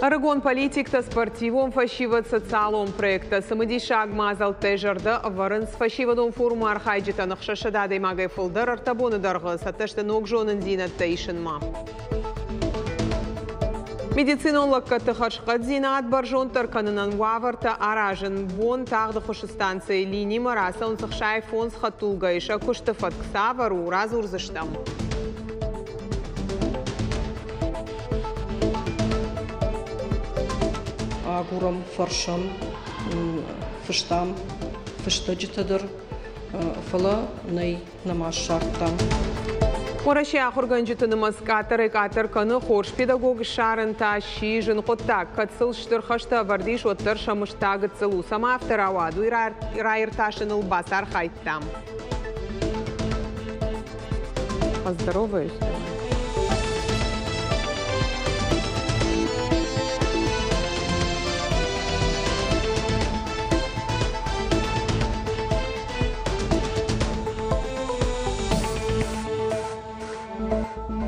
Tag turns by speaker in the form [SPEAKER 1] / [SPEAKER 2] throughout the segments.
[SPEAKER 1] Арагон политикта спортивом фашиват социалом проекта самодишаг мазал тежарда варен с фашивадом форум архайджита нахшашадады магай фулдар артабоны дарга саташта ногжонын зинат тайшынма. Медицинолог катахашкат зинат баржон тарканынан ваварта аражен бон тагды хошстанции линии мараса он сахшай фон с хатулгайша куштафат ксавару разурзаштам.
[SPEAKER 2] Агурам фаршам фштам фштаджитадыр фала най намаш шарттам.
[SPEAKER 1] Орашия хорганжитыны маскатары катыр каны хорш педагог шарынта шижын қоттак катсыл штырхашта вардиш оттыр шамыштагы цылу сама автораваду ирайырташыныл басар хайттам. Поздороваюсь.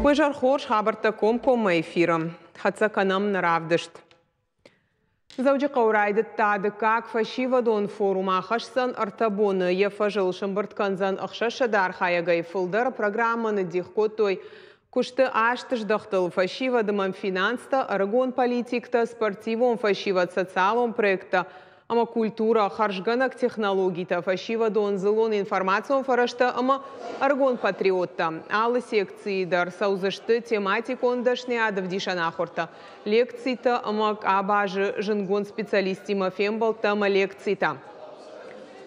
[SPEAKER 1] Пыжар хорш хабартаком кома эфиром. Хацаканам наравдышт. Завджи қаурайды тады как фашивадон форума хашсан артабоны ефажыл шымбыртканзан ақшашадар хаягай фылдар программаны дихкотой кушты аштыш дақтыл фашивадыман финанста арагон политикта спортивом фашивад социалом проекта ама культура харжганак технологита фашивадон зылон информацион фарашта ама аргон патриотта. Алы секции дар саузашты тематикон дашне адавдишанахорта. Лекцита ама абажы жынгон специалистима фембалта ама лекцита.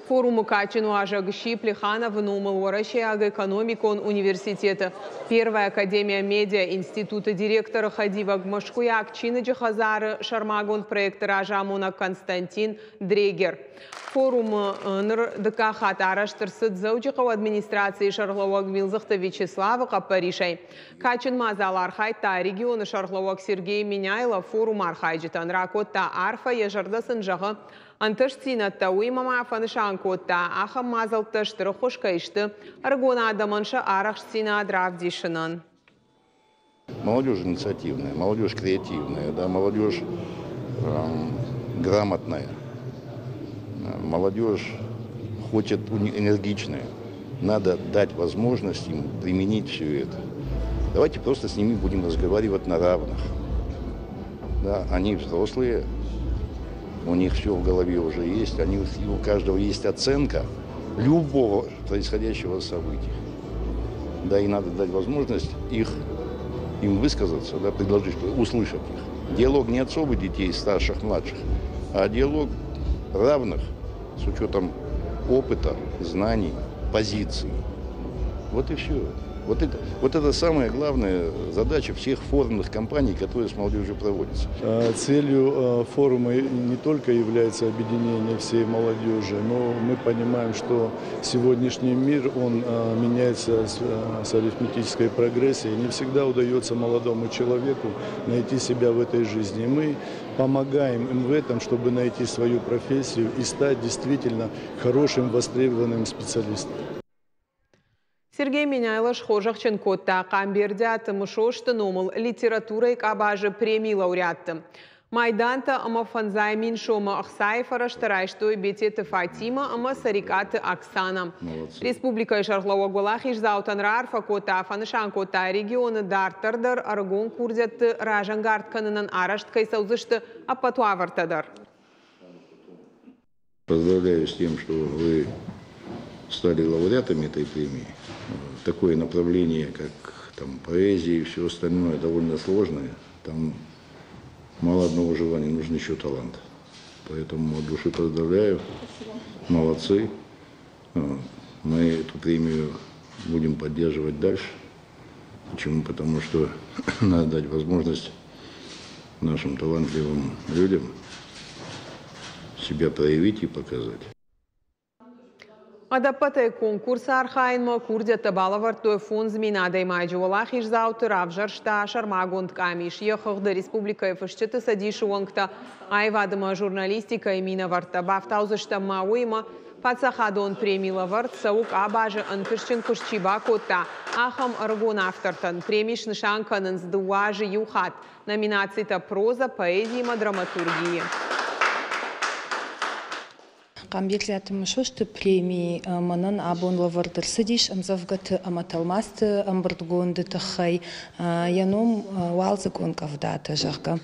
[SPEAKER 1] Форуму качину ажаг Плеханов нумал Орашиага экономикон университета. Первая академия медиа института директора Хадива Гмашкуяк Чинаджи Хазары Шармагон проекта Ражамуна Константин Дрегер. Форум ДКХ Тараштырсыд Зауджиков администрации Шарловак Вилзахта Вячеслава Капаришай. Качин Мазал Архайта региона Шарловак Сергей Миняйлов форум Архайджитан Ракота Арфа Ежардасын жағы Антышцина тауи мама фанышанкота ахам мазал таштыры хошкайшты аргона адаманша арахшцина дравдишинан.
[SPEAKER 3] Молодежь инициативная, молодежь креативная, да, молодежь грамотная, молодежь хочет энергичная. Надо дать возможность им применить все это. Давайте просто с ними будем разговаривать на равных. Да, они взрослые. У них все в голове уже есть, у каждого есть оценка любого происходящего события. Да, и надо дать возможность им высказаться, да, предложить, услышать их. Диалог не отцов и детей, старших, младших, а диалог равных с учетом опыта, знаний, позиций. Вот и все. Вот это самая главная задача всех форумных кампаний, которые с молодежью проводятся.
[SPEAKER 4] Целью форума не только является объединение всей молодежи, но мы понимаем, что сегодняшний мир, он меняется с арифметической прогрессией. Не всегда удается молодому человеку найти себя в этой жизни. И мы помогаем им в этом, чтобы найти свою профессию и стать действительно хорошим, востребованным специалистом.
[SPEAKER 1] Сергей Миняйлаш Хожахченкота Камбердят Мушошта номал литературой кабажи премии лауреатта. Майданта ама фанзай Миншома Ахсайфара Штарайштой Бетета Фатима ама Сарикаты Оксана. Республика Шарлова Гулахиш Заутанрар Факота Фанышанкота региона Дартардар Арагон Курдят Ражангард Кананан Араштка и Саузышта Апатуавартадар.
[SPEAKER 3] Поздравляю с тем, что вы стали лауреатами этой премии. Такое направление, как там поэзия и все остальное, довольно сложное. Там мало одного желания, нужен еще талант. Поэтому от души поздравляю. Молодцы. Мы эту премию будем поддерживать дальше. Почему? Потому что надо дать возможность нашим талантливым людям себя проявить и показать.
[SPEAKER 1] Адапатай конкурс архайнма курдята балавартой фон зминадай майджи валахиш заутыр авжаршта шармагонд камиш ехахда республика ефашчыты садиши онгта айвадыма журналистика имина варта бафтаузышта мауима Пацахадон премийлавар саук абажы ынтышчын кушчиба котта. Ахам аргон автортан премиш нышанканын сдуажы юхат. Номинацията проза, поэзия, драматургия.
[SPEAKER 5] Камбирлятым шошты премии манан абон лавардыр сидиш амзавгат аматалмасты амбардгонды тахай яном валзагон кавдата жарга.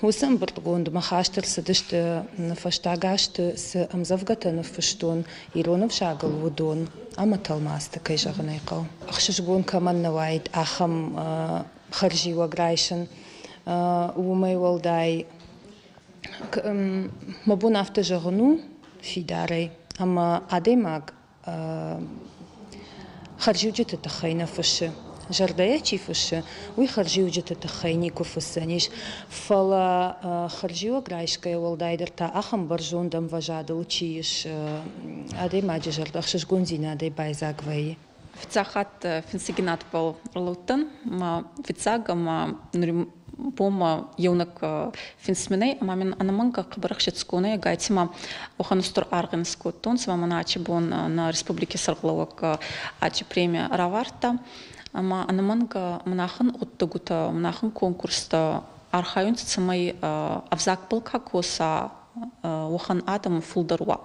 [SPEAKER 5] Усам бардгонды махаштыр сидишты фаштагашты с амзавгата нафштон иронов шагал водон аматалмасты кай жарнайкал. Ахшишгон каман навайд ахам харжи ваграйшин умай валдай мабун автожагну фидарей, ама адемаг харжуджет тахайна фаши, жардая чи фаши, уй харжуджет тахайни куфасаниш, фала харжуа грайшкая валдайдерта ахам баржондам важадал чиш, адемаджи жардах шишгунзина адей байзагвай.
[SPEAKER 6] Вцахат финсигинат пол лутан, ма вицагама Пома юнак финсменей, мамин анаманка кабарахшицконе гайтима оханустур аргенско тон, мамана ачибон на республике Саргловак ачи премия Раварта, ама анаманка манахан оттагута манахан конкурста архаюн цамай авзак полка коса охан адам фулдаруа,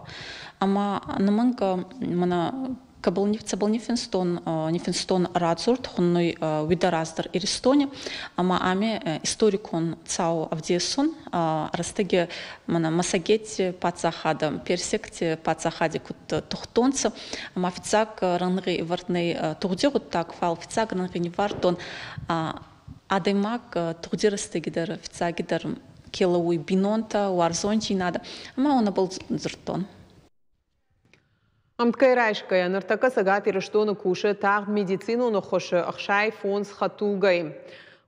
[SPEAKER 6] ама анаманка мана Кабыл нефинстон рацурт, хонной видораздер иристоне, ама ами историкон цау авдесон, растеге мана масагете пацахада, персекте пацахаде кут тухтонца, ама офицак ранри вартный тухдирут так, фал офицак ранри не вартон, адемак тухдирастегидер офицагидер келауи бинонта, уарзончи надо, ама он был зртон.
[SPEAKER 1] Амткай райшкая, нартака сагати раштоны куша, тагд медицину на хоше, ахшай фонс хатулгай.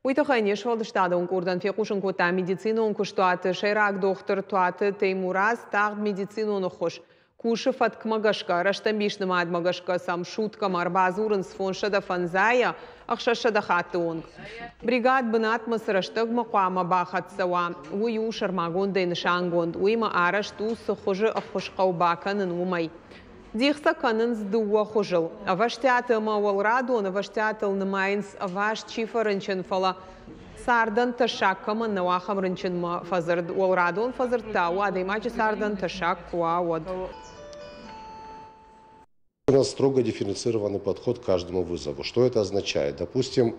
[SPEAKER 1] Уйтахай нешвалды штада он курдан фекушен кота медицину он куштуаты, шайрак доктор туаты, теймураз, тагд медицину на хош. Куша фаткмагашка, раштамбишны мадмагашка, сам шутка марбазурын сфоншада фанзая, ахшашада хатунг. Бригад бынат масыраштаг мақуама бахат сава, ую шармагон дейнышангонд, уйма арашту сахожы ахошқаубаканын умай. Дихса канын сдуа хожил. Аваштята мауалрадон, аваштятал намайнс, аваш чифа рынчен фала. Сардан ташак каман навахам рынчен фазард, уалрадон фазарта, уадаймачи сардан ташак уауад.
[SPEAKER 7] У нас строго дифференцированный подход к каждому вызову. Что это означает? Допустим,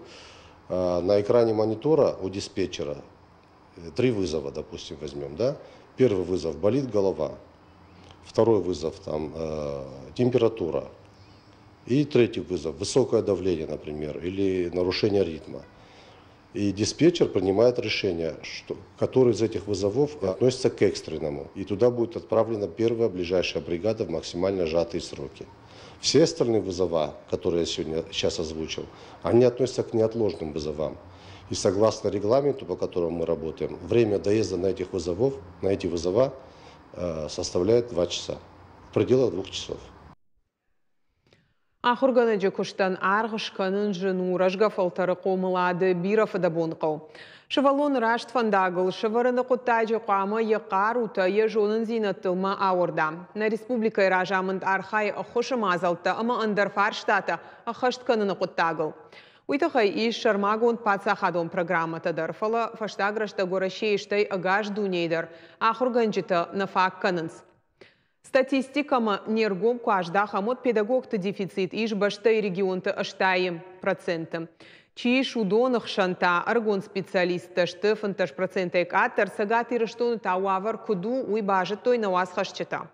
[SPEAKER 7] на экране монитора у диспетчера 3 вызова, допустим, возьмем, да? Первый вызов – болит голова. Второй вызов там температура. И третий вызов высокое давление, например, или нарушение ритма. И диспетчер принимает решение, который из этих вызовов относится к экстренному. И туда будет отправлена первая ближайшая бригада в максимально сжатые сроки. Все остальные вызова, которые я сейчас озвучил, они относятся к неотложным вызовам. И согласно регламенту, по которому мы работаем, время доезда на эти вызова составляет 2 часа, в пределах 2 часов.
[SPEAKER 1] Ахурганы жекуштан арғышқанын жыну рашға фалтары қомылады бирafы да бонқау. Шывалон рашт фандагыл, шыварыны құттайжы қамы еқар ұтайы жонын зинаттылма ауырда. На республика ражамынд архай ұқышы мазалты, ама андарфар штаты ақыштканыны құттагыл. Уйтахай иш шармагон пацахадон программата дарфала фаштаграшта горашейштай агаш дунейдар, ахурганжита на факканынс. Статистикама нергом кажда хамот педагогты дефицит иш баштай регионты аштайым процентым. Чиш удонах шанта аргон специалиста штыфанташ процентайк аттар сагати раштоны тауавар куду уйбажет той на вас хашчета.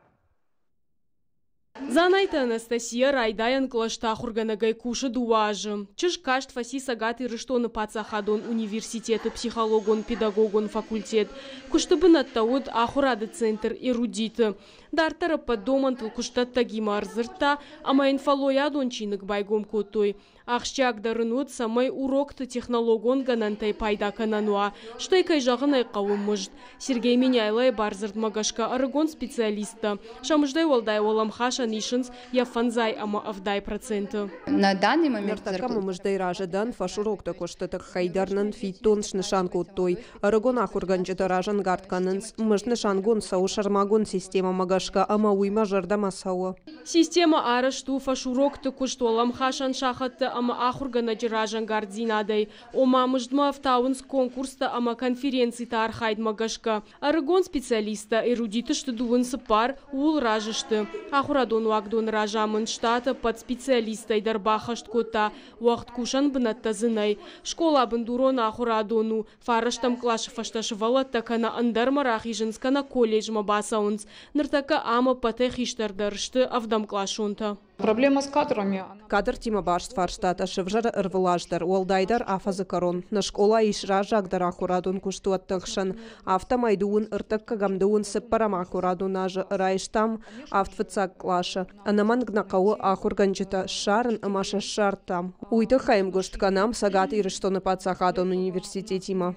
[SPEAKER 8] Занайта Анастасия райдаян клашта хурганагай куши дуажы. Чыш кашт фаси сагаты рыштоны пацахадон университеты психологон педагогон факультет. Куштыбын аттауд ахурады центр эрудиты. Дартара поддомантыл куштат тагима арзырта, ама инфалоядон чинык байгом котой. Ахшчак дарынуд самай урокты технологон ганантай пайда канануа. Штай кайжағынай қауым мұжд. Сергей Меняйлай барзырд магашка аргон специалиста. Шамыждай олдай оламхаша нишынс яфанзай ама авдай проценты.
[SPEAKER 9] На данный момент
[SPEAKER 10] Мертакама мыждай ражадан фашурокта коштатак хайдарнан фитон шнышанку той. Аргон ахурганчата ражан гартканынс мыжны шангон сау шармагон система магаш магашка ама уйма жарда масауа.
[SPEAKER 8] Система арашту фашурок тыкуштолам хашан шахатта ама ахургана жиражан гардзинадай. Ома мыждма автаунс конкурста ама конференции тархайд магашка. Арагон специалиста эрудиты штыдуын сыпар ул ражышты. Ахурадон уагдон ражамын штата под специалистой дарбахашт кота. Уақт кушан бынатта зынай. Школа бындурон ахурадону. Фараштам клашы фашташывала такана андармарах ижинскана колледж мабасаунс. Ныртака ама патехиштардарышты авдам клашунта.
[SPEAKER 9] Проблема с кадрами.
[SPEAKER 10] Кадр тима башт фарштата шывжар ырвылаждар, уалдайдар афазы корон. На школа ишра жагдар ахурадун кушту аттықшан. Автомайдуын ыртыққа гамдуын сыппарам ахурадун ажы райштам автфыцак клаша. Анаман гнақауы ахурганчыта шарын ымаша шартам. Уйты хайм гуштканам сагат ирыштоны пацахадон университетима.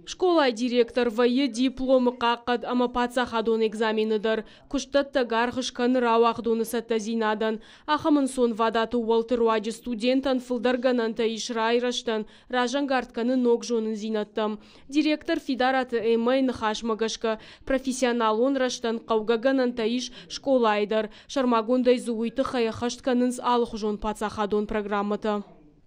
[SPEAKER 8] Школа директор вайы дипломы қаққад ама пацахадон экзаменыдар. Куштатта гарғышкан рауақдоны саттазинадан. Ахамын сон вадаты уалтыруаджы студентан фылдаргананта ишрайраштан ражангартканы ног жонын зинаттам. Директор фидараты эмай нахашмагашка. Профессионал он раштан қаугагананта иш школа айдар. Шармагондай зуйты хаяхаштканынс алых жон пацахадон программата.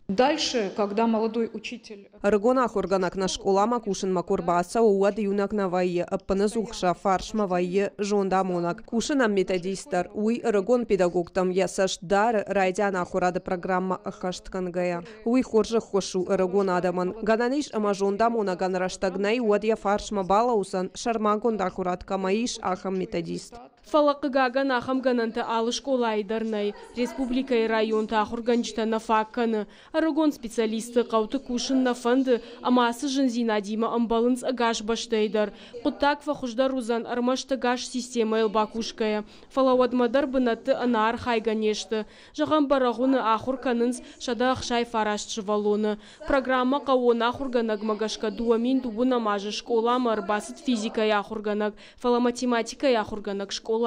[SPEAKER 9] Дальше, когда молодой учитель...
[SPEAKER 10] Аргона хурганак на школама кушин макурбаса уад юнак на вайе, аппаназухша фаршма вайе жондамонак. Кушинам методистар, уй аргон педагогтам ясаш дар райдяна хурада программа ахашткангая. Уй хоржа хошу аргон адаман. Гананиш ама жондамона ганраштагнай уад я фаршма балаусан, шармагон да хурадка маиш ахам методист.
[SPEAKER 8] Фалақыгаган ахам гананта алы школа айдарнай. Республика и район тахурганчта на факканы. Арагон специалисты қауты кушын на фанды, ама асы жынзина дима амбалынс агаш баштайдар. Құттак фахуждар узан армашты гаш система элбакушкая. Фалауадмадар бынаты анар хайганешты. Жаған барағуны ахур канынс шада ақшай фарашчы валоны. Программа қауын ахурганаг магашка дуамин дубуна мажы школа марбасыт физика яхурганаг. Фаламатематика яхурганаг школа.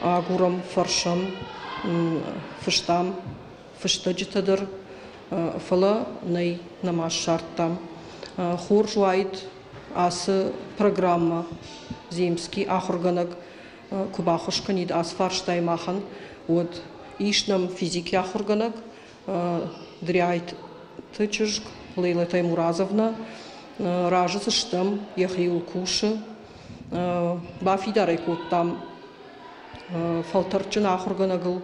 [SPEAKER 2] Агурам фаршам, фыштам, фыштаджитадыр, фала най намаш шарттам. Хур жуайд асы программа земский ахурганаг кубахушканид ас фарштаймахан. Вот ишнам физики ахурганаг дряйт тычыжк Лейла Таймуразовна ражысы штам яхиул куши бафидарай коттам фалтарчын ахурганагыл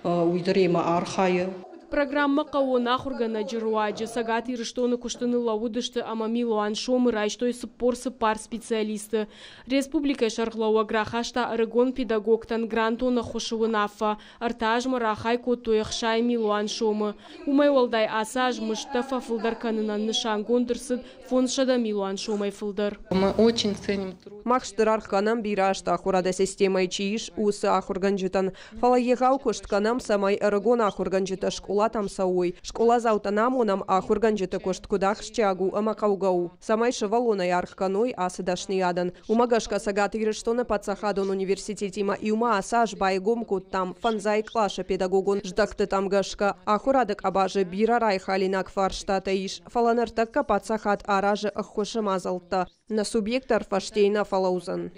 [SPEAKER 2] уйдарема архайы.
[SPEAKER 8] Программа қауына хургана жируаджы сагаты рыштоны куштыны лаудышты ама милуан шомы райштой сыппар специалисты. Республика шарглауа грахашта арагон педагогтан грантона хошуынафа. Артажма рахай котуях шай милуан шомы. Умай walday асаж мыштафа фылдарканынан нышан гондырсыд фоншада милуан шомай фылдар.
[SPEAKER 9] Мы очень ценим труд.
[SPEAKER 10] Махштырар ханам бирашта ахурада системай чииш усы ахурганжитан. Фала егау коштканам самай арагон ахурганжита школа там сауой. Школа заутанамонам ахурганжита кошткудах щагу амакаугау. Самай шевалона ярхканой асыдашни ядан. Умагашка сагат ирыштоны пацахадон университетима и ума асаж байгом там фанзай клаша педагогон ждакты там гашка. Ахурадык абажы бирарай халинак фарштата иш. Фаланартакка пацахат аражы аххошы мазалта. На субъектар фаштейна фалаузан.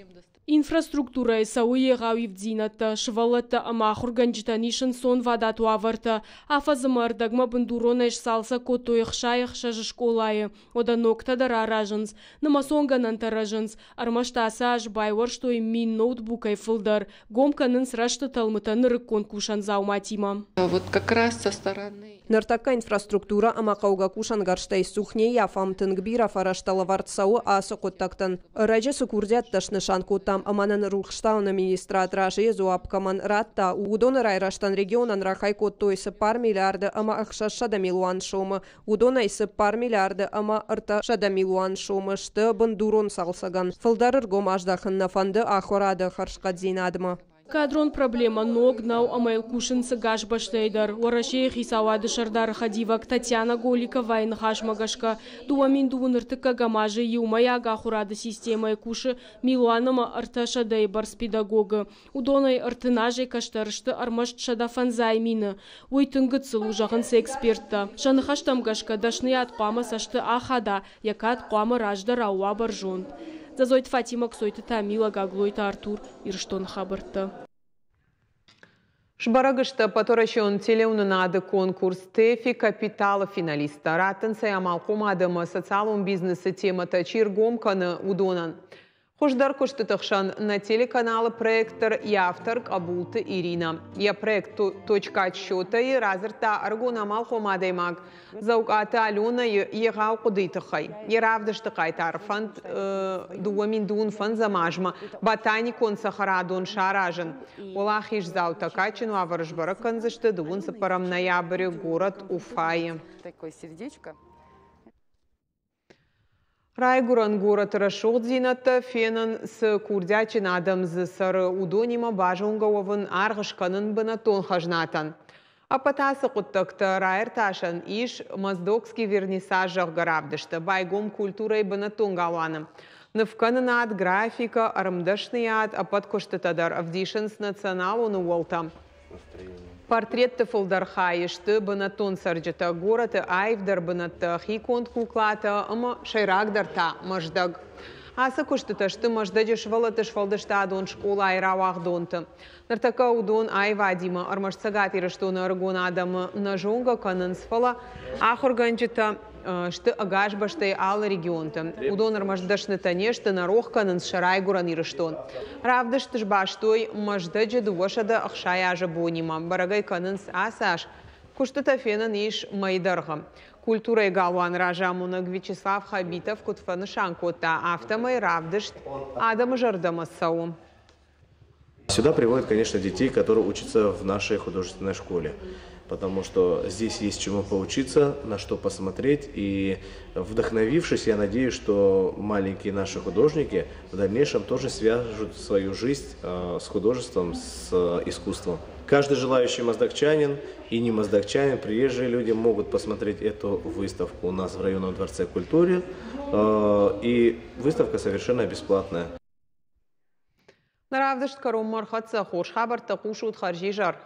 [SPEAKER 8] Инфраструктура сауе гавивдзината, швалата амахурганджита нишен сон вадату аварта, афазымар дагма бандуронеш салса котоих шаях шажы школае, ода нокта дара ражынс, намасонга нантаражынс, армашта асаж байвар, что им мин ноутбукай фылдар, гомканын срашта талмыта нырыккон кушан зауматима.
[SPEAKER 9] Вот как раз со стороны...
[SPEAKER 10] Нартака инфраструктура амакауга кушан гарштай сухне яфам тынгбира фараштала вартсау асы коттактан. Раджа сукурдят ташнышан коттам аманан рухштауна министратра жезу апкаман ратта удона райраштан регионан рахай коттой сыпар миллиарды ама ахша шада милуан шомы. Удона сыпар миллиарды ама арта шада милуан шомы шты бандурон салсаган. Фылдарыр гомаждахын нафанды ахорады харшкадзинадма.
[SPEAKER 8] Кадрон проблема ног нау амайл кушин сагаш баштайдар. Уарашей хисавады шардар хадивак Татьяна Голикова инхаш магашка. Дуамин дууныртыка гамажи юмая гахурады системой куши милуанама арташа дайбарс педагога. Удонай артынажей каштарышты армашт шада фанзай мины. Уйтынгы цылу жағынсы экспертта. Шаныхаш тамгашка дашны атпама сашты ахада, якат қуамы раждар ауа баржон. Зазойт Фатима Ксойты Тамила Гаглойта Артур Ирштон Хабарта.
[SPEAKER 1] Шбарагышта паторашон телеунынады конкурс ТЭФИ капитала финалиста. Ратын саямал комадымы социалум бизнесі темата чиргомканы удонан. Хождар куштытықшан на телеканалы проекттер и авторг Абулты Ирина. Я проект точка отсчета и разырта аргонамал комадаймаг. Заугаты Алена егау кудытықай. Еравдыштықай тарфанд дуамин дуун фан замажма. Ботаникон сахарадон шаражен. Олахиш заута качину аварышбара канзышты дуун сапарам ноябрь город Уфай.
[SPEAKER 11] Такое сердечко.
[SPEAKER 1] Райгуран город Рашодзината фенан с курдячин адамзы сары удонима бажунгауавын арғышқанын бынатон хажнатан. Апатасы құттықты райырташан иш маздокский вернисажық гарабдышты. Байгом культурой бынатон галаным. Навканын ад графика, арымдашный ад, апат коштытадар авдишенс националуны уолта. Портретті фылдархайышты бынатон сарджыта гораты айвдар бынатты хиконт куклаты ымы шайрагдарта маждаг. Асы күштіташты маждадыш валатыш фалдышта адон школа айрауағдонты. Нартака удон айвадима армашсагат ирыштоны аргон адамы нажонга канын сфала ахурганчыта шты агаш баштай ал регионты. Удон армаждашны танешты нарох канын шарайгуран ирыштон. Равдыштыш баштой маждаджы дуашада ахшаяжы бонима. Барагай канын асаш куштыта фенан иш майдарга. Культура и галуан ражамунаг Вячеслав Хабитов кутфаны шанкота автомай равдышт Адам Жардамасау.
[SPEAKER 12] Сюда приводят, конечно, детей, которые учатся в нашей художественной школе, потому что здесь есть чему поучиться, на что посмотреть, и вдохновившись, я надеюсь, что маленькие наши художники в дальнейшем тоже свяжут свою жизнь с художеством, с искусством. Каждый желающий моздокчанин и не моздокчанин, приезжие люди могут посмотреть эту выставку у нас в районном дворце культуры, и выставка совершенно бесплатная.
[SPEAKER 1] Наравдышт каром мархатса хош хабар такушут харжижар.